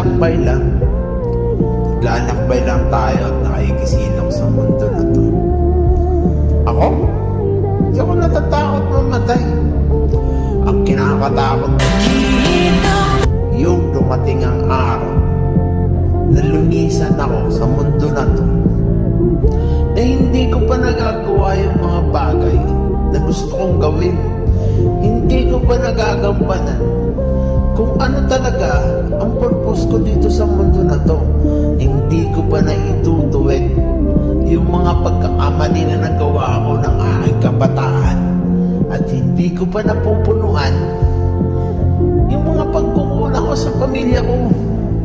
naglalakbay lang. Naglalakbay lang tayo at nakikisilong sa mundo na to. Ako? Hindi ako natatakot mamatay. Ang kinakatakot ko, yung dumating ang araw na lumisan ako sa mundo na to, na hindi ko pa nagagawa yung mga bagay na gusto kong gawin. Hindi ko pa nagagampanan kung ano talaga ang purpose ko dito sa mundo na to. Hindi ko pa naitutuwid yung mga pagkakamali na nagawa ko ng aking kabataan. At hindi ko pa napupunuan yung mga pagkukulang ko sa pamilya ko.